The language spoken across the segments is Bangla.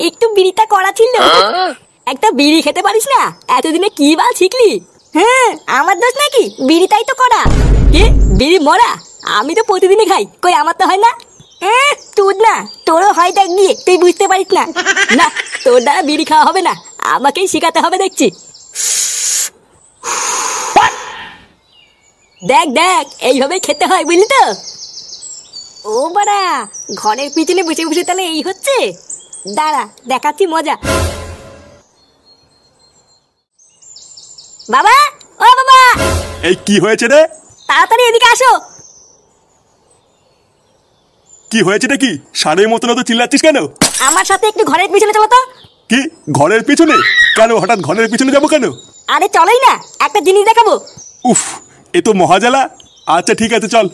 একটু বিড়িটা করা ছিল। একটা বিড়ি খেতে পারিস না? এতদিনে কি বাল শিখলি? হ্যাঁ, আমার দোষ নাকি? বিড়িটাই তো করা। কি বিড়ি মরা? আমি তো প্রতিদিনই খাই, কই আমার তো হয় না। তুই না, তোরও হয় দেখ গিয়ে, তুই বুঝতে পারিস না। না, তোর দ্বারা বিড়ি খাওয়া হবে না, আমাকেই শেখাতে হবে দেখছি। দেখ দেখ, এইভাবেই খেতে হয়, বুঝলি তো? ও বাড়া, ঘরের পিছনে বসে বসে তাহলে এই হচ্ছে? দাঁড়া, দেখাচ্ছি মজা। বাবা, ও বাবা! এই কি হয়েছে রে? তাড়াতাড়ি এদিকে আসো। কি হয়েছে রে? কি সারের মতন তো চিল্লাচ্ছিস কেন? আমার সাথে একটু ঘরের পিছনে চলো তো। কি ঘরের পিছনে? কেন হঠাৎ ঘরের পিছনে যাবো কেন? আরে চলোই না, একটা জিনিস দেখাবো। উফ, এ তো মহাজালা। আচ্ছা ঠিক আছে, চল।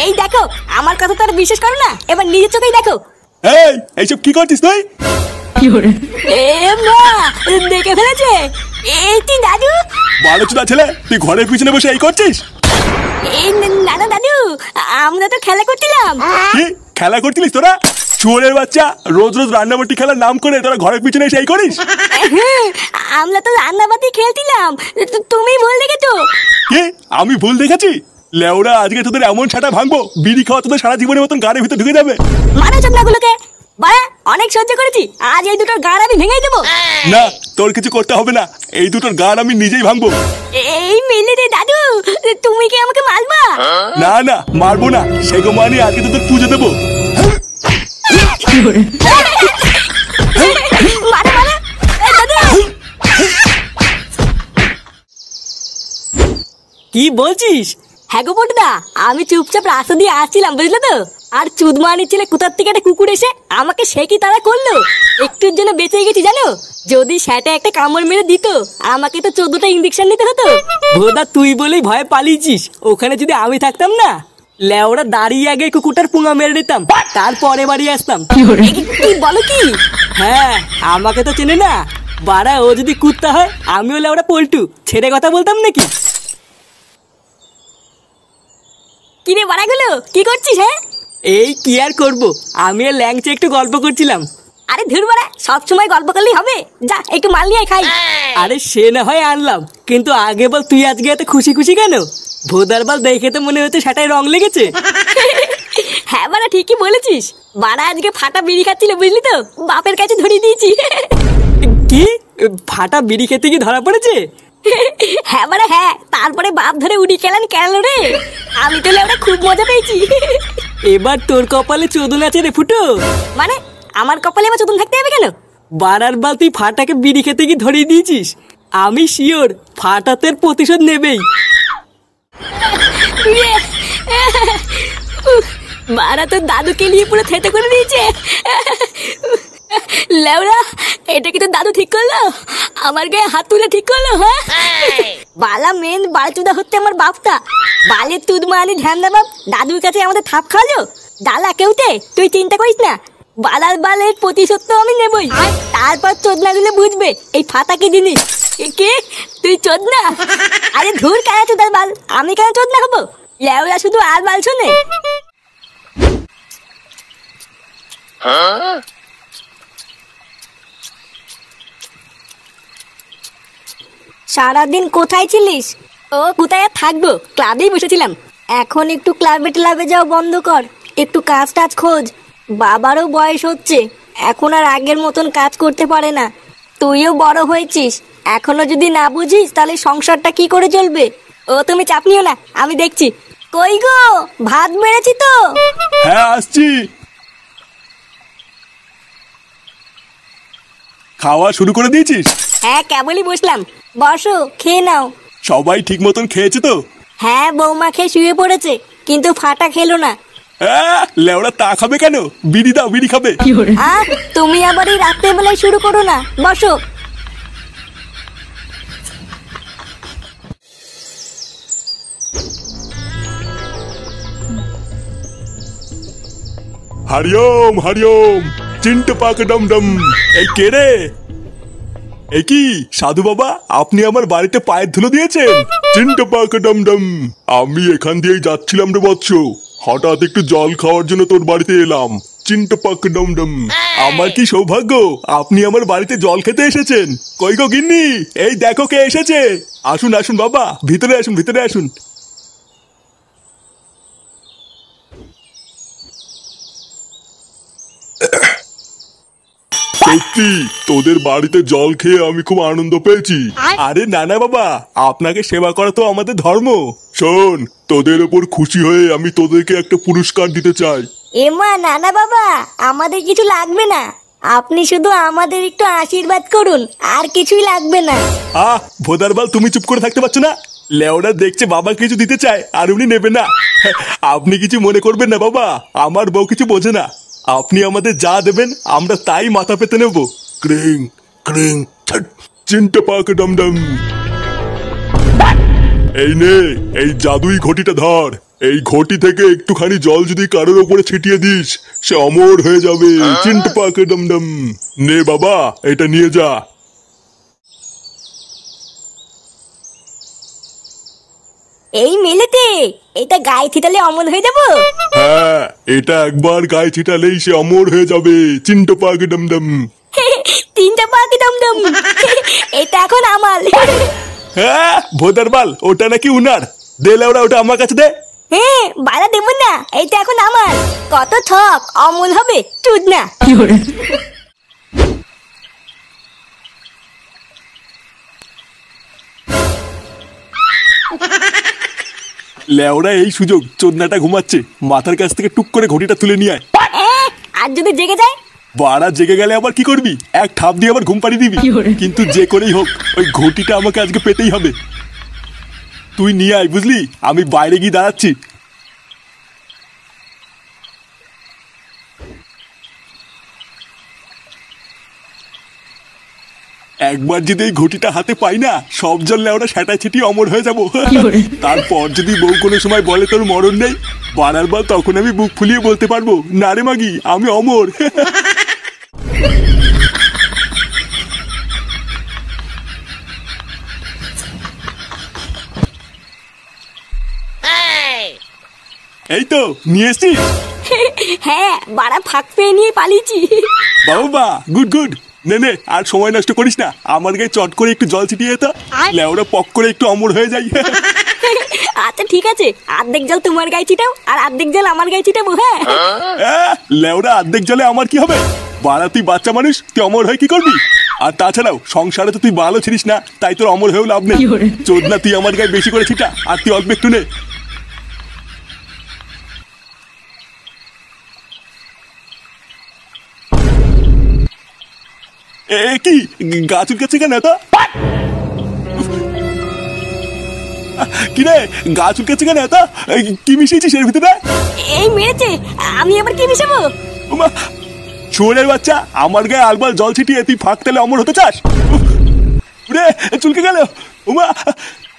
এই দেখো, আমার কথা তো আর বিশ্বাস করো না, এবার নিজের চোখেই দেখো। এই এইসব কি করছিস তুই? এ মা, দেখে ফেলেছে। এই তুই দাদু? ভালো চুদা ছেলে, তুই ঘরের পিছনে বসে এই করছিস? এই না না দাদু, আমরা তো খেলা করছিলাম। কি খেলা করছিলিস তোরা? চোরের বাচ্চা, রোজ রোজ রান্নাবাটি খেলার নাম করে তোরা ঘরের পিছনে এসে এই করিস? আমরা তো রান্নাবাতি খেলছিলাম, তুমি ভুল দেখেছো। কি আমি ভুল দেখেছি? লেওরা, আজকে তোদের এমন ছাটা ভাঙবো, বিড়ি খাওয়া তোদের সারা জীবনের মতন গাড়ির ভিতরে ঢুকে যাবে। মারা চন্দাগুলোকে বাড়া, অনেক সহ্য করেছি, আজ এই দুটোর গাড় আমি ভেঙে দেবো। না, তোর কিছু করতে হবে না, এই দুটোর গাড় আমি নিজেই ভাঙবো। এই মেলে রে দাদু, তুমি কি আমাকে মারবা? না না, মারবো না, সেগো মানি আজকে তোদের পুজো দেবো। মারা মারা দাদু। কি বলছিস? হ্যাঁ গো বটদা, আমি চুপচাপ রাস্তা দিয়ে আসছিলাম, বুঝলে তো? আর চুদমানি ছেলে কোথার থেকে একটা কুকুর এসে আমাকে সে কি তারা করলো। একটুর জন্য বেঁচে গেছি জানো। যদি সেটা একটা কামড় মেরে দিত, আমাকে তো 14টা ইঞ্জেকশন নিতে হতো। ভোদা, তুই বলেই ভয়ে পালিয়েছিস। ওখানে যদি আমি থাকতাম না, লেওরা দাঁড়িয়ে আগে কুকুরটার পুঙা মেরে দিতাম, তারপরে বাড়ি আসতাম। কি বলো কি? হ্যাঁ, আমাকে তো চেনে না বাড়া। ও যদি কুত্তা হয়, আমিও লেওরা পল্টু, ছেড়ে কথা বলতাম নাকি? কিরে বাড়াগুলো, কি করছিস? হ্যাঁ, এই কি আর করবো, আমি আর ল্যাংচে একটু গল্প করছিলাম। আরে ধুর বাড়া, সবসময় গল্প করলেই হবে? যা একটু মাল নিয়ে খাই। আরে সে না হয় আনলাম, কিন্তু আগে বল তুই আজকে এত খুশি খুশি কেন? ভোদার বাল দেখে তো মনে হচ্ছে সেটাই রং লেগেছে। হ্যাঁ বাড়া, ঠিকই বলেছিস। বাড়া আজকে ফাটা বিড়ি খাচ্ছিল, বুঝলি তো? বাপের কাছে ধরিয়ে দিয়েছি। কি ফাটা বিড়ি খেতে কি ধরা পড়েছে? হ্যাঁ বাড়া হ্যাঁ, তারপরে বাপ ধরে উড়ি খেলান কেন রে? আমি তো লেওরা খুব মজা পেয়েছি। এবার তোর কপালে চোদন আছে রে ফুটো। মানে আমার কপালে এবার চতুন থাকতে হবে কেন? বাড়ার বাল তুই ফাটাকে বিড়ি খেতে কি ধরিয়ে দিয়েছিস। আমি শিওর ফাটাতের প্রতিশোধ নেবেই। বাড়া তো দাদুকে নিয়ে পুরো থেতে করে দিয়েছে। লেওরা, এটা কি তো দাদু ঠিক করলো? আমার গায়ে হাত তুলে ঠিক করলো? হ্যাঁ, বালা মেন বালচুদা হচ্ছে আমার বাপটা। বালের তুদ মানি ধ্যান দা বাপ, দাদুর কাছে আমাদের থাপ খাওয়ালো। ডালা কেউতে, তুই চিন্তা করিস না। বালার বালের প্রতিশোধ তো আমি নেবই। তারপর চোদনা দিলে বুঝবে এই ফাটা কি জিনিস। কে তুই চোদনা? আরে ধুর, কেন চোদার বাল? আমি কেন চোদনা হবো? লেওরা শুধু আর বাল শোনে। সারাদিন কোথায় ছিলিস? ও কোথায় আর থাকবো, ক্লাবেই বসেছিলাম। এখন একটু ক্লাবে ট্লাবে যাও বন্ধ কর, একটু কাজ টাজ খোঁজ। বাবারও বয়স হচ্ছে, এখন আর আগের মতন কাজ করতে পারে না। তুইও বড় হয়েছিস, এখনো যদি না বুঝিস তাহলে সংসারটা কি করে চলবে? ও তুমি চাপ নিও না, আমি দেখছি। কই গো, ভাত বেড়েছি তো। হ্যাঁ আসছি। খাওয়া শুরু করে দিয়েছিস? হ্যাঁ, কেবলই বসলাম। বসো, খেয়ে নাও। সবাই ঠিক মতন খেয়েছে তো? হ্যাঁ, বৌমা খেয়ে শুয়ে পড়েছে, কিন্তু ফাটা খেলো না। লেওড়া তা খাবে কেন? বিড়ি দাও, বিড়ি খাবে। তুমি আবার এই রাত্রে বেলায় শুরু করো না, বসো। হরিওম হরিওম, চিন্ট পাক ডম ডম। এই কে রে? এ কি সাধু বাবা, আপনি আমার বাড়িতে পায়ের ধুলো দিয়েছেন? চিন্তা পাক ডমডম, আমি এখান দিয়েই যাচ্ছিলাম রে বৎস, হঠাৎ একটু জল খাওয়ার জন্য তোর বাড়িতে এলাম। চিন্তা পাক ডমডম, আমার কি সৌভাগ্য আপনি আমার বাড়িতে জল খেতে এসেছেন। কই গো গিন্নি, এই দেখো কে এসেছে। আসুন আসুন বাবা, ভিতরে আসুন ভিতরে আসুন। সত্যি তোদের বাড়িতে জল খেয়ে আমি খুব আনন্দ পেয়েছি। আরে না না বাবা, আপনাকে সেবা করা তো আমাদের ধর্ম। শোন, তোদের ওপর খুশি হয়ে আমি তোদেরকে একটা পুরস্কার দিতে চাই। এমা না না বাবা, আমাদের কিছু লাগবে না, আপনি শুধু আমাদের একটু আশীর্বাদ করুন, আর কিছুই লাগবে না। ভোদারবাল, তুমি চুপ করে থাকতে পারছো না? লেওরা দেখছে বাবা কিছু দিতে চায় আর উনি নেবে না। আপনি কিছু মনে করবেন না বাবা, আমার বউ কিছু বোঝে না। আপনি আমাদের যা দেবেন আমরা তাই মাথা পেতে নেব। ক্রিং ক্রিং চিন্তা পাক ডমডম। এই নে, এই জাদুই ঘটিটা ধর। এই ঘটি থেকে একটুখানি জল যদি কারোর উপরে ছিটিয়ে দিস, সে অমর হয়ে যাবে। চিন্তা পাক ডমডম। নে বাবা, এটা নিয়ে যা। এই মেলেতে এটা গায়ে ছিটালে অমল হয়ে যাবো? হ্যাঁ, এটা একবার গায়ে ছিটালেই সে অমর হয়ে যাবে। চিন্তা পাক ডমডম। তিনটা পাখি দমদম, এটা এখন আমার। হ্যাঁ ভোদারবাল, ওটা নাকি উনার। দে লেওরা, ওটা আমার কাছে দে। হ্যাঁ বাড়া দেবো না, এটা এখন আমার। কত ঠক, অমল হবে চুদ না। লেওরা এই সুযোগ, চোদনাটা ঘুমাচ্ছে, মাথার কাছ থেকে টুক করে ঘটিটা তুলে নিয়ে আয়। আর যদি জেগে যায়? বাড়া জেগে গেলে আবার কি করবি? এক ঠাপ দিয়ে আবার ঘুম পাড়িয়ে দিবি। কিন্তু যে করেই হোক ওই ঘটিটা আমাকে আজকে পেতেই হবে। তুই নিয়ে আয়, বুঝলি? আমি বাইরে গিয়ে দাঁড়াচ্ছি। একবার যদি এই ঘটিটা হাতে পাই না, সব জল লেওরা সেটা ছিটিয়ে অমর হয়ে যাবো। তারপর যদি বউ কোনো সময় বলে তোর মরণ নেই, বাড়ার বার তখন আমি বুক ফুলিয়ে বলতে পারবো, না রে মাগি, আমি অমর। এই তো নিয়ে এসছিস? হ্যাঁ বাড়া ফাঁক পেয়ে নিয়ে পালিয়েছি। বাবা গুড গুড। নে নে, আর সময় নষ্ট করিস না, আমার গায়ে চট করে একটু জল ছিটিয়ে তো, লেওরা পক করে একটু অমর হয়ে যাই। আচ্ছা ঠিক আছে, অর্ধেক জল তোমার গায়ে ছিটাও আর অর্ধেক জল আমার গায়ে ছিটাবো। হ্যাঁ লেওরা অর্ধেক জলে আমার কি হবে? বাড়া তুই বাচ্চা মানুষ, তুই অমর হয়ে কি করবি? আর তাছাড়াও সংসারে তো তুই ভালো ছিলিস না, তাই তোর অমর হয়েও লাভ নেই। চোদনা, তুই আমার গায়ে বেশি করে ছিটা আর তুই অল্প একটু নে। এ কি গা চুলকাচ্ছে কেন এত? কিরে গা চুলকাচ্ছে কেন এত? কি মিশিয়েছিস এর ভিতরে? এই মেরেছে, আমি আবার কি মিশাবো? শুয়োরের বাচ্চা, আমার গায়ে আলবাল জল ছিটিয়ে তুই ফাঁক তেলে অমর হতে চাস? রে চুলকে গেল। উমা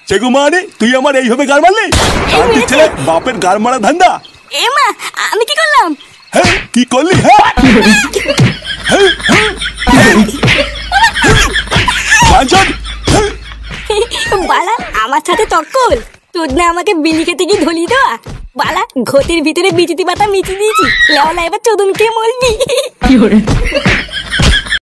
সেগো মানে, তুই আমার এইভাবে গার মারলি? ছেলে, বাপের গার মারা ধান্দা। এ মা, আমি কি করলাম? হ্যাঁ কি করলি? হ্যাঁ বালা আমার সাথে তক্কল, তোর না আমাকে বিলি খেতে গিয়ে ধলি দেওয়া। বালা ঘটির ভিতরে বিচিতি পাতা মিচি দিয়েছি, লেওলা এবার চোদন খেয়ে মরবি।